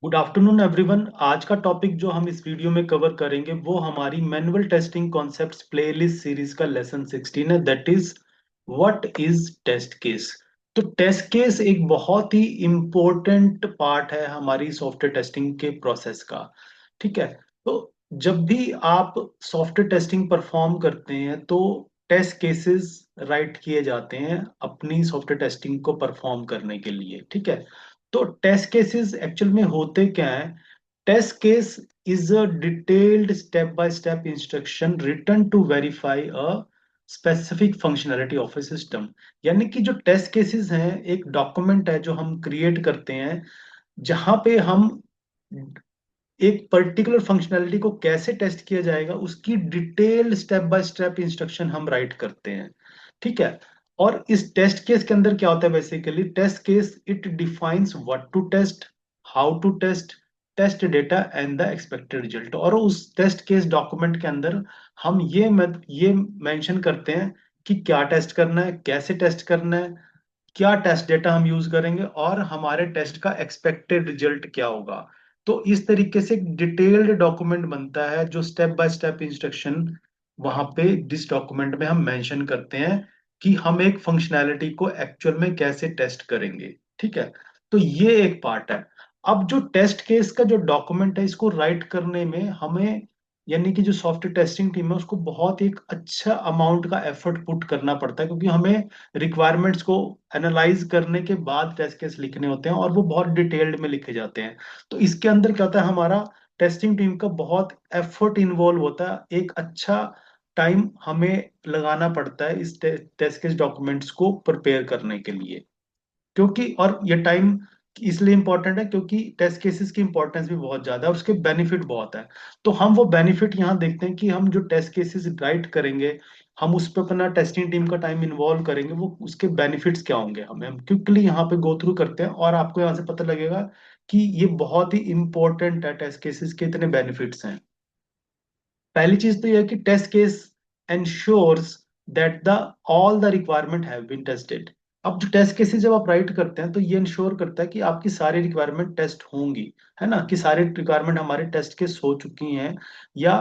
Good afternoon everyone. आज का topic जो हम इस वीडियो में कवर करेंगे वो हमारी manual testing concepts playlist series का लेसन 16 है। That is what is test case. तो टेस्ट केस एक बहुत ही इम्पोर्टेंट पार्ट है हमारी सॉफ्टवेयर टेस्टिंग के प्रोसेस का। ठीक है। तो जब भी आप सॉफ्टवेयर टेस्टिंग परफॉर्म करते हैं तो टेस्ट केसेस राइट किए जाते हैं अपनी सॉफ्टवेयर टेस्टिंग को परफॉर्म करने के लिए। ठीक है। तो टेस्ट केसेस एक्चुअल में होते क्या है? Test case is a detailed step by step instruction written to verify a specific functionality of a system. यानी कि जो टेस्ट केसेस हैं एक डॉक्यूमेंट है जो हम क्रिएट करते हैं, जहां पे हम एक पर्टिकुलर फंक्शनैलिटी को कैसे टेस्ट किया जाएगा उसकी detailed step by step instruction हम राइट करते हैं। ठीक है। और इस टेस्ट केस के अंदर क्या होता है? Basically test case it defines what to test, how to test, test data and the expected result. और उस टेस्ट केस डॉक्यूमेंट के अंदर हम ये मेंशन करते हैं कि क्या टेस्ट करना है, कैसे टेस्ट करना है, क्या टेस्ट डेटा हम यूज करेंगे और हमारे टेस्ट का एक्सपेक्टेड रिजल्ट क्या होगा। तो इस तरीके से एक डिटेल्ड डॉक्यूमेंट बनता है जो स्टेप बाय स्टेप इंस्ट्रक्शन वहां पे जिस डॉक्यूमेंट में हम मेंशन करते हैं कि हम एक फंक्शनैलिटी को एक्चुअल में कैसे टेस्ट करेंगे। ठीक है। तो ये एक पार्ट है। अब जो टेस्ट केस का जो डॉक्यूमेंट है इसको राइट करने में हमें, यानी कि जो सॉफ्टवेयर टेस्टिंग टीम है उसको बहुत एक अच्छा अमाउंट का एफर्ट पुट करना पड़ता है, क्योंकि हमें रिक्वायरमेंट्स को एनालाइज करने के बाद टेस्ट केस लिखने होते हैं और वो बहुत डिटेल्ड में लिखे जाते हैं। तो इसके अंदर क्या होता है, हमारा टेस्टिंग टीम का बहुत एफर्ट इन्वॉल्व होता है। एक अच्छा टाइम हमें लगाना पड़ता है इस टेस्ट केस डॉक्यूमेंट्स को प्रिपेयर करने के लिए। क्योंकि और ये टाइम इसलिए इंपॉर्टेंट है क्योंकि टेस्ट केसेस की इंपॉर्टेंस भी बहुत ज्यादा है और उसके बेनिफिट बहुत है। तो हम वो बेनिफिट यहाँ देखते हैं कि हम जो टेस्ट केसेस राइट करेंगे, हम उस पर अपना टेस्टिंग टीम का टाइम इन्वॉल्व करेंगे, वो उसके बेनिफिट्स क्या होंगे हमें हम क्विकली यहाँ पे गो थ्रू करते हैं और आपको यहाँ से पता लगेगा कि ये बहुत ही इंपॉर्टेंट है, टेस्ट केसेस के इतने बेनिफिट्स हैं। पहली चीज तो यह है कि test case ensures that the all the requirement have been tested. अब जो टेस्ट केसेस जब आप राइट करते हैं तो ये इंश्योर करता है कि आपकी सारी रिक्वायरमेंट टेस्ट होंगी, है ना, कि सारी रिक्वायरमेंट हमारे टेस्ट केस हो चुकी हैं। या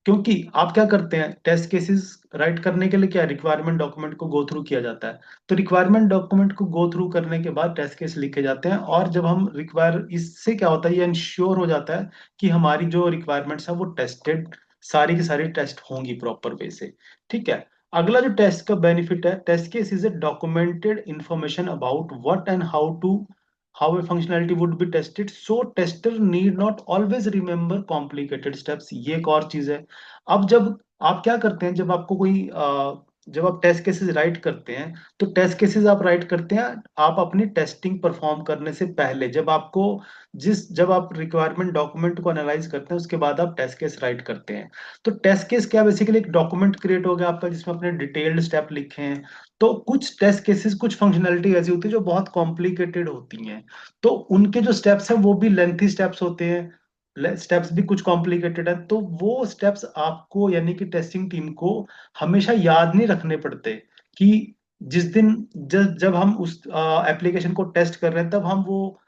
क्योंकि आप क्या करते हैं, टेस्ट केसेस राइट करने के लिए क्या रिक्वायरमेंट डॉक्यूमेंट को गो थ्रू किया जाता है। तो रिक्वायरमेंट डॉक्यूमेंट को गो थ्रू करने के बाद टेस्ट केस लिखे जाते हैं और जब हम रिक्वायर, इससे क्या होता है, ये इंश्योर हो जाता है कि हमारी जो रिक्वायरमेंट्स है वो टेस्टेड, सारी की सारी टेस्ट होंगी प्रॉपर वे से। ठीक है। अगला जो टेस्ट का बेनिफिट है, test case is a documented information about what and how a functionality would be tested, so tester need not always remember complicated steps। ये एक और चीज है। अब जब आप क्या करते हैं, जब आपको कोई जब आप टेस्ट केसेस राइट करते हैं तो टेस्ट केसेस आप राइट करते हैं आप अपनी टेस्टिंग परफॉर्म करने से पहले, जब आप रिक्वायरमेंट डॉक्यूमेंट को एनालाइज करते हैं उसके बाद आप टेस्ट केस राइट करते हैं। तो टेस्ट केस क्या, बेसिकली एक डॉक्यूमेंट क्रिएट हो गया आपका जिसमें अपने डिटेल्ड स्टेप लिखे हैं। तो कुछ टेस्ट केसेस, कुछ फंक्शनैलिटी ऐसी होती है जो बहुत कॉम्प्लिकेटेड होती हैं, तो उनके जो स्टेप्स हैं वो भी लेंथी स्टेप्स होते हैं, स्टेप्स भी कुछ कॉम्प्लिकेटेड है। तो वो स्टेप्स आपको, यानी कि टेस्टिंग टीम को हमेशा याद नहीं रखने पड़ते कि जिस दिन जब हम उस एप्लीकेशन को टेस्ट कर रहे हैं तब हम वो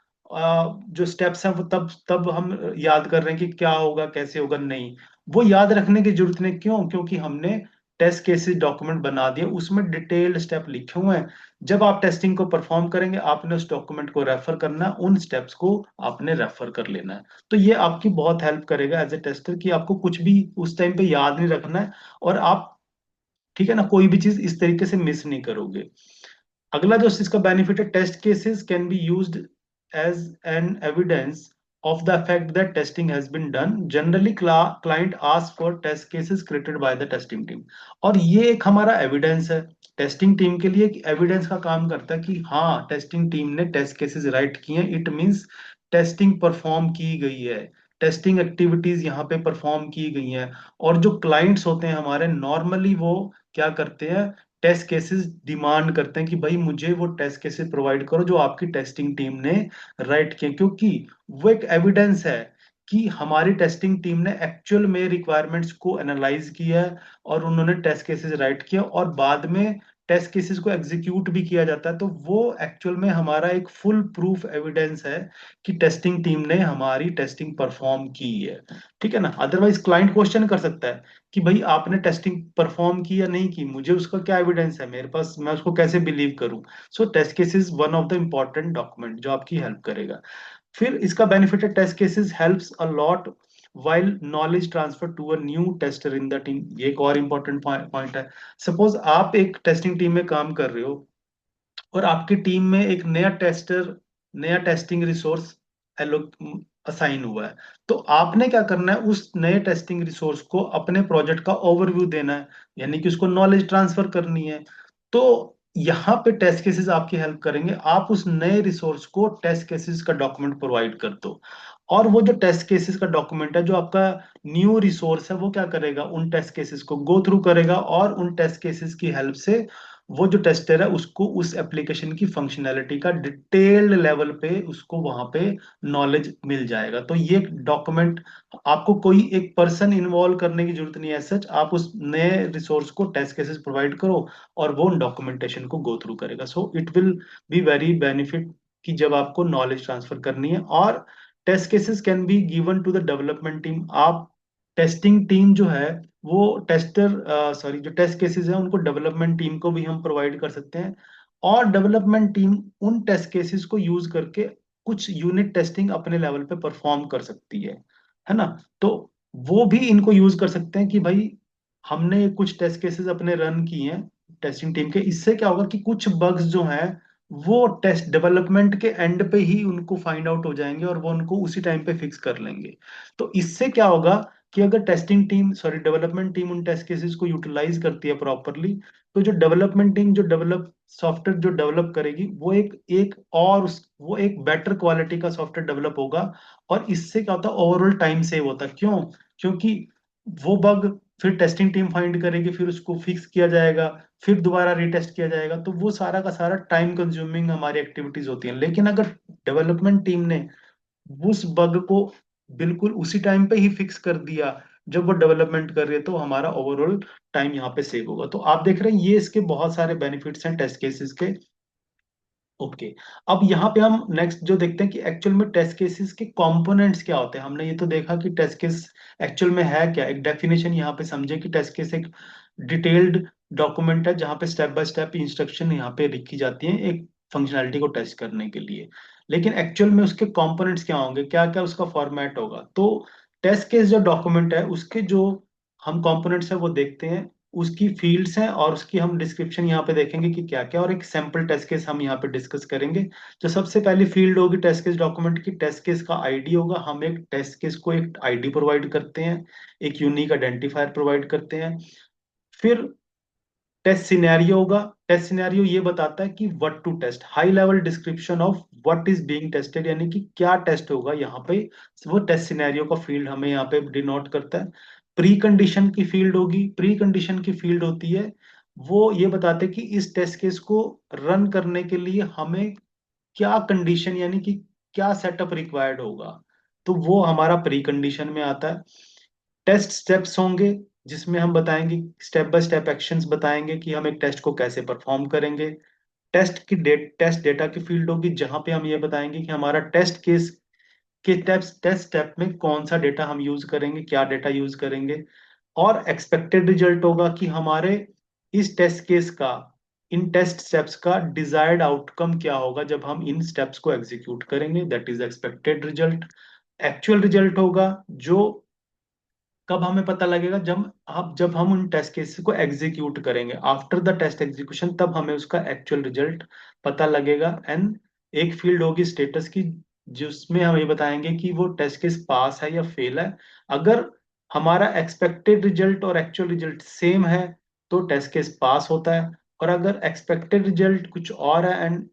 जो स्टेप्स हैं वो तब तब हम याद कर रहे हैं कि क्या होगा कैसे होगा। नहीं, वो याद रखने की जरूरत नहीं। क्यों? क्योंकि हमने टेस्ट केसेस डॉक्यूमेंट बना दिए, उसमें डिटेल्ड स्टेप लिखे हुए हैं। जब आप टेस्टिंग को परफॉर्म करेंगे आपने उस डॉक्यूमेंट को रेफर करना है, उन स्टेप्स को आपने रेफर कर लेना है। तो ये आपकी बहुत हेल्प करेगा एज ए टेस्टर कि आपको कुछ भी उस टाइम पे याद नहीं रखना है और आप, ठीक है ना, कोई भी चीज इस तरीके से मिस नहीं करोगे। अगला जो इसका बेनिफिट है, test cases can be used as an evidence of the fact that testing has been done. Generally client asks for test cases created by the testing team। और ये एक हमारा एविडेंस है, टेस्टिंग टीम के लिए एक evidence का काम करता है कि हाँ टेस्टिंग टीम ने टेस्ट केसेस राइट किए हैं। इट मींस टेस्टिंग परफॉर्म की गई है, टेस्टिंग एक्टिविटीज यहाँ पे परफॉर्म की गई हैं। और जो क्लाइंट्स होते हैं हमारे, नॉर्मली वो क्या करते हैं, टेस्ट केसेस डिमांड करते हैं कि भाई मुझे वो टेस्ट केसेस प्रोवाइड करो जो आपकी टेस्टिंग टीम ने राइट किए, क्योंकि वो एक एविडेंस है कि हमारी टेस्टिंग टीम ने एक्चुअल में रिक्वायरमेंट्स को एनालाइज किया है और उन्होंने टेस्ट केसेस राइट किया और बाद में टेस्ट केसेस को एग्जीक्यूट भी किया जाता है, तो वो एक्चुअल में हमारा एक फुल प्रूफ एविडेंस है कि टेस्टिंग टीम ने हमारी टेस्टिंग परफॉर्म की है। ठीक है ना। अदरवाइज क्लाइंट क्वेश्चन कर सकता है कि भाई आपने टेस्टिंग परफॉर्म की या नहीं की, मुझे उसका क्या एविडेंस है मेरे पास, मैं उसको कैसे बिलीव करूं। So test case is one of the important document जो आपकी हेल्प करेगा। फिर इसका बेनिफिट है test cases helps a lot while knowledge transfer to a new tester in the team। ये एक और इंपॉर्टेंट पॉइंट है। सपोज आप एक टेस्टिंग टीम में काम कर रहे हो और आपकी टीम में एक नया टेस्टिंग रिसोर्स असाइन हुआ है, तो आपने क्या करना है, उस नए टेस्टिंग रिसोर्स को अपने प्रोजेक्ट का ओवरव्यू देना है, यानी कि उसको नॉलेज ट्रांसफर करनी है। तो यहाँ पे टेस्ट केसेस आपकी हेल्प करेंगे, आप उस नए रिसोर्स को टेस्ट केसेस का डॉक्यूमेंट प्रोवाइड कर दो, और वो जो टेस्ट केसेस का डॉक्यूमेंट है, जो आपका न्यू रिसोर्स है, वो क्या करेगा, उन टेस्ट केसेस को गो थ्रू करेगा, और उन टेस्ट केसेस की हेल्प से वो जो टेस्टर है उसको उस एप्लीकेशन की फंक्शनैलिटी का डिटेल्ड लेवल पे उसको वहां पे नॉलेज मिल जाएगा। तो ये डॉक्यूमेंट, आपको कोई एक पर्सन इन्वॉल्व करने की जरूरत नहीं है सच, आप उस नए रिसोर्स को टेस्ट केसेस प्रोवाइड करो और वो डॉक्यूमेंटेशन को गो थ्रू करेगा। So it will be very benefit कि जब आपको नॉलेज ट्रांसफर करनी है। और test cases can be given to the development team. आप टेस्टिंग टीम जो है वो जो टेस्ट केसेस है उनको डेवलपमेंट टीम को भी हम प्रोवाइड कर सकते हैं, और डेवलपमेंट टीम उन टेस्ट केसेस को यूज करके कुछ यूनिट टेस्टिंग अपने लेवल पे परफॉर्म कर सकती है ना। तो वो भी इनको यूज कर सकते हैं कि भाई हमने कुछ टेस्ट केसेस अपने रन किए हैं टेस्टिंग टीम के, इससे क्या होगा कि कुछ बग्स जो हैं वो टेस्ट डेवलपमेंट के एंड पे ही उनको फाइंड आउट हो जाएंगे और वो उनको उसी टाइम पे फिक्स कर लेंगे। तो इससे क्या होगा कि अगर डेवलपमेंट टीम उन टेस्ट केसेस को यूटिलाइज करती है प्रॉपरली, तो जो डेवलपमेंट टीम जो डेवलप सॉफ्टवेयर जो डेवलप करेगी वो वो एक बेटर क्वालिटी का सॉफ्टवेयर डेवलप होगा। और इससे क्या होता है, ओवरऑल टाइम सेव होता है। क्यों? क्योंकि वो बग फिर टेस्टिंग टीम फाइंड करेगी, फिर उसको फिक्स किया जाएगा, फिर दोबारा रीटेस्ट किया जाएगा, तो वो सारा का सारा टाइम कंज्यूमिंग हमारी एक्टिविटीज होती हैं। लेकिन अगर डेवलपमेंट टीम ने उस बग को बिल्कुल उसी टाइम पे ही फिक्स कर दिया जब वो डेवलपमेंट कर रहे हैं, तो हमारा ओवरऑल टाइम यहाँ पे सेव होगा। तो आप देख रहे हैं ये इसके बहुत सारे बेनिफिट्स हैं टेस्ट केसेस के। ओके। अब यहाँ पे हम नेक्स्ट जो देखते हैं कि एक्चुअल में टेस्ट केसेस के कंपोनेंट्स क्या होते हैं। हमने ये तो देखा कि टेस्ट केस एक्चुअल में है क्या, एक डेफिनेशन यहाँ पे समझे कि टेस्ट केस एक डिटेल्ड डॉक्यूमेंट है जहाँ पे स्टेप बाय स्टेप इंस्ट्रक्शन यहाँ पे लिखी जाती है एक फंक्शनैलिटी को टेस्ट करने के लिए। लेकिन एक्चुअल में उसके कंपोनेंट्स क्या होंगे, क्या क्या उसका फॉर्मेट होगा। तो टेस्ट केस जो डॉक्यूमेंट है उसके जो हम कंपोनेंट्स है वो देखते हैं, उसकी फील्ड्स हैं और उसकी हम डिस्क्रिप्शन यहाँ पे देखेंगे कि क्या क्या, और एक सैंपल टेस्ट केस हम यहाँ पे डिस्कस करेंगे। जो सबसे पहली फील्ड होगी टेस्ट केस डॉक्यूमेंट की, टेस्ट केस का आईडी होगा। हम एक टेस्ट केस को एक आईडी प्रोवाइड करते हैं, एक यूनिक आइडेंटिफायर प्रोवाइड करते हैं। फिर टेस्ट सिनेरियो होगा। टेस्ट सिनेरियो ये बताता है कि what to test, high level description of what is being tested, यानी कि क्या टेस्ट होगा यहाँ पे, वो टेस्ट सिनेरियो का फील्ड हमें यहाँ पे डिनोट करता है। प्री कंडीशन की फील्ड होगी। प्री कंडीशन की फील्ड होती है, वो ये बताते हैं कि इस टेस्ट केस को रन करने के लिए हमें क्या कंडीशन, यानी कि क्या सेटअप रिक्वायर्ड होगा, तो वो हमारा प्री कंडीशन में आता है। टेस्ट स्टेप्स होंगे जिसमें हम बताएंगे, स्टेप बाय स्टेप एक्शंस बताएंगे कि हम एक टेस्ट को कैसे परफॉर्म करेंगे। टेस्ट डेटा की फील्ड होगी जहां पे हम ये बताएंगे कि हमारा टेस्ट केस के टेस्ट स्टेप में कौन सा डेटा हम यूज करेंगे, क्या डेटा यूज करेंगे। और एक्सपेक्टेड रिजल्ट होगा कि हमारे इस टेस्ट केस का, इन टेस्ट स्टेप्स का डिजायर्ड आउटकम क्या होगा जब हम इन स्टेप्स को एग्जीक्यूट करेंगे, that is expected result. Actual result होगा जो कब हमें पता लगेगा, जब हम उन टेस्ट केसेस को एग्जीक्यूट करेंगे, आफ्टर द टेस्ट एग्जीक्यूशन तब हमें उसका एक्चुअल रिजल्ट पता लगेगा। एंड एक फील्ड होगी स्टेटस की, जिसमें हम ये बताएंगे कि वो टेस्ट केस पास है या फेल है। अगर हमारा एक्सपेक्टेड रिजल्ट और एक्चुअल रिजल्ट सेम है तो टेस्ट केस पास होता है, और अगर एक्सपेक्टेड रिजल्ट कुछ और है एंड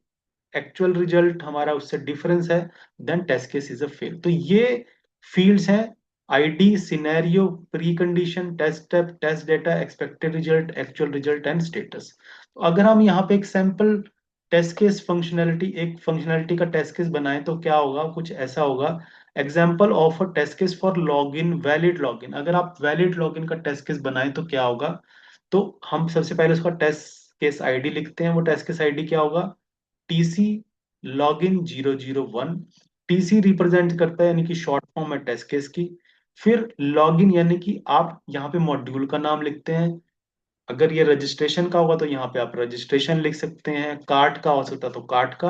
एक्चुअल रिजल्ट हमारा उससे डिफरेंस है, then test case is a fail. तो ये फील्ड्स हैं, ID, scenario, pre condition, test step, test data, expected result, actual result and status. तो अगर हम यहाँ पे एक सैंपल टेस्ट केस फंक्शनैलिटी, एक फंक्शनैलिटी का टेस्ट केस बनाए तो क्या होगा, कुछ ऐसा होगा। Example of a test case for login, valid login. अगर आप वैलिड लॉगिन का टेस्ट केस बनाए तो क्या होगा, तो हम सबसे पहले उसका टेस्ट केस आईडी लिखते हैं, वो टेस्ट केस आईडी क्या होगा, टीसी लॉगिन 001। टीसी रिप्रेजेंट करता है यानी कि शॉर्ट फॉर्म है टेस्ट केस की। फिर लॉगिन यानी कि आप यहाँ पे मॉड्यूल का नाम लिखते हैं। अगर ये रजिस्ट्रेशन का होगा तो यहाँ पे आप रजिस्ट्रेशन लिख सकते हैं, कार्ट का हो सकता है तो कार्ट का,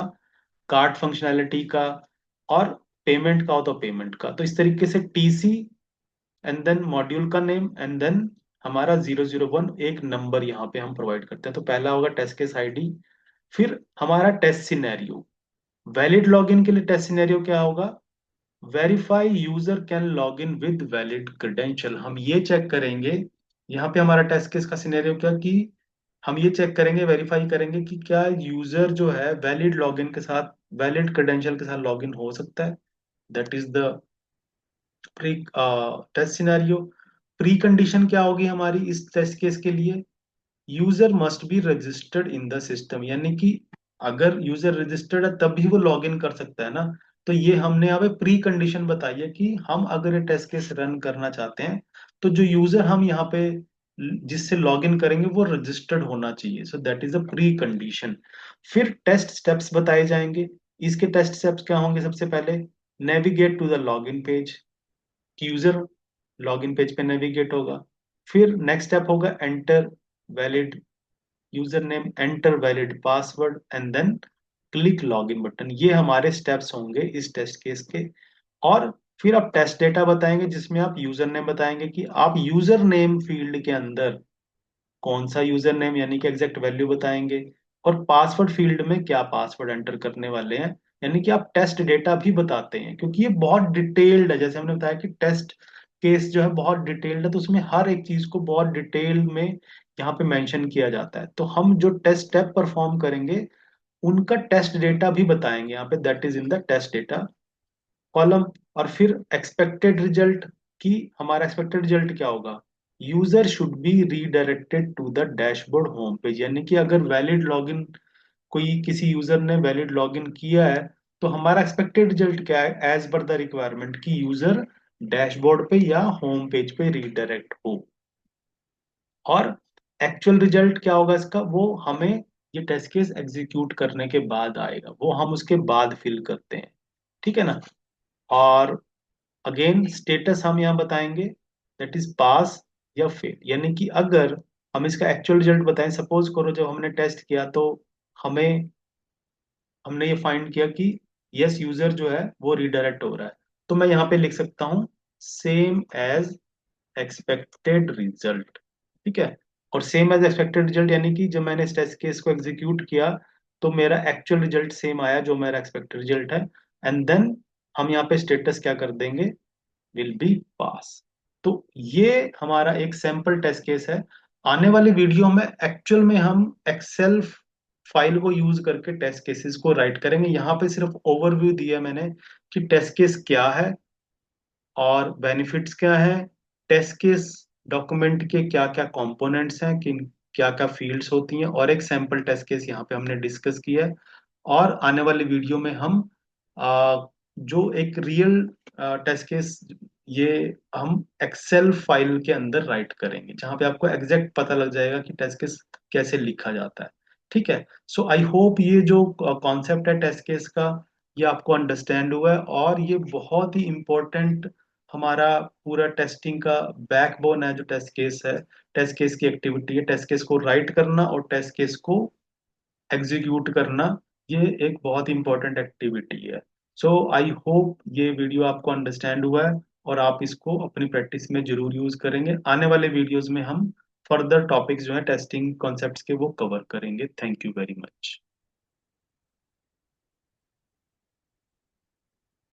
कार्ट फंक्शनैलिटी का, और पेमेंट का हो तो पेमेंट का। तो इस तरीके से टीसी एंड देन मॉड्यूल का नेम एंड देन हमारा 001 एक नंबर यहाँ पे हम प्रोवाइड करते हैं। तो पहला होगा टेस्ट केस आईडी। फिर हमारा टेस्ट सिनेरियो, वैलिड लॉगिन के लिए टेस्ट सिनेरियो क्या होगा, verify user can log in with valid credential. हम ये चेक करेंगे, यहाँ पे हमारा टेस्ट केस का सिनेरियो क्या कि हम ये चेक करेंगे, वेरीफाई करेंगे कि क्या यूजर जो है वैलिड लॉगिन के साथ, वैलिड क्रेडेंशियल के साथ लॉगिन हो सकता है। That is the pre test scenario. Pre condition क्या होगी हमारी इस टेस्ट केस के लिए, user must be registered in the system, यानी कि अगर यूजर रजिस्टर्ड है तब भी वो लॉग इन कर सकता है ना। तो ये हमने यहाँ पे प्री कंडीशन बताई है कि हम अगर ये टेस्ट केस रन करना चाहते हैं तो जो यूजर हम यहाँ पे जिससे लॉग इन करेंगे वो रजिस्टर्ड होना चाहिए। So that is a pre condition. फिर टेस्ट स्टेप्स बताए जाएंगे। इसके टेस्ट स्टेप्स क्या होंगे, सबसे पहले navigate to the log in page, कि यूजर लॉगिन पेज पे नेविगेट होगा। फिर नेक्स्ट स्टेप होगा enter valid user name, enter valid password and then click login button. ये हमारे स्टेप्स होंगे इस टेस्ट केस के। और फिर आप टेस्ट डेटा बताएंगे जिसमें आप यूजर नेम बताएंगे कि आप यूजर नेम फील्ड के अंदर कौन सा यूजर नेम यानी कि एग्जैक्ट वैल्यू बताएंगे, और पासवर्ड फील्ड में क्या पासवर्ड एंटर करने वाले हैं। यानी कि आप टेस्ट डेटा भी बताते हैं, क्योंकि ये बहुत डिटेल्ड है। जैसे हमने बताया कि टेस्ट केस जो है बहुत डिटेल्ड है, तो उसमें हर एक चीज को बहुत डिटेल में यहाँ पे मेंशन किया जाता है। तो हम जो टेस्ट स्टेप परफॉर्म करेंगे उनका टेस्ट डेटा भी बताएंगे यहाँ पे, that is in the test data column. और फिर एक्सपेक्टेड रिजल्ट, की हमारा एक्सपेक्टेड रिजल्ट क्या होगा, user should be redirected to the dashboard home page. यानी कि अगर वैलिड लॉगिन, कोई किसी यूजर ने वैलिड लॉगिन किया है तो हमारा एक्सपेक्टेड रिजल्ट क्या है, एज पर द रिक्वायरमेंट, की यूजर डैशबोर्ड पे या होम पेज पे रीडायरेक्ट हो। और एक्चुअल रिजल्ट क्या होगा इसका, वो हमें ये टेस्ट केस एग्जीक्यूट करने के बाद आएगा, वो हम उसके बाद फिल करते हैं। ठीक है ना। और अगेन स्टेटस हम यहाँ बताएंगे, दैट इज पास या फेल। यानी कि अगर हम इसका एक्चुअल रिजल्ट बताएं, सपोज करो जब हमने टेस्ट किया तो हमें, हमने ये फाइंड किया कि यस यूजर जो है वो रिडायरेक्ट हो रहा है, तो मैं यहाँ पे लिख सकता हूँ सेम एज एक्सपेक्टेड रिजल्ट। ठीक है। और सेम एज एक्सपेक्टेड रिजल्ट यानी कि जब मैंने इस टेस्ट केस को एग्जीक्यूट किया तो मेरा एक्चुअल रिजल्ट सेम आया जो मेरा एक्सपेक्टेड रिजल्ट है। एंड देन हम यहाँ पे स्टेटस क्या कर देंगे, विल बी पास। तो ये हमारा एक सैंपल टेस्ट केस है। आने वाली वीडियो में एक्चुअल में हम एक्सेल फाइल को यूज करके टेस्ट केसेस को राइट करेंगे। यहाँ पे सिर्फ ओवरव्यू दिया मैंने कि टेस्ट केस क्या है और बेनिफिट्स क्या है, टेस्ट केस डॉक्यूमेंट के क्या क्या कंपोनेंट्स हैं, किन क्या क्या फील्ड्स होती हैं, और एक सैंपल टेस्ट केस यहाँ पे हमने डिस्कस किया है। और आने वाली वीडियो में हम जो एक रियल टेस्ट केस, ये हम एक्सेल फाइल के अंदर राइट करेंगे जहाँ पे आपको एग्जैक्ट पता लग जाएगा कि टेस्ट केस कैसे लिखा जाता है। ठीक है। सो आई होप ये जो कॉन्सेप्ट है टेस्ट केस का, ये आपको अंडरस्टैंड हुआ है। और ये बहुत ही इम्पोर्टेंट हमारा पूरा टेस्टिंग का बैकबोन है जो टेस्ट केस है, टेस्ट केस की एक्टिविटी है, टेस्ट केस को राइट करना और टेस्ट केस को एग्जीक्यूट करना। ये एक बहुत इंपॉर्टेंट एक्टिविटी है। सो आई होप ये वीडियो आपको अंडरस्टैंड हुआ है और आप इसको अपनी प्रैक्टिस में जरूर यूज करेंगे। आने वाले वीडियोस में हम फर्दर टॉपिक्स जो है टेस्टिंग कॉन्सेप्ट्स के वो कवर करेंगे। Thank you very much.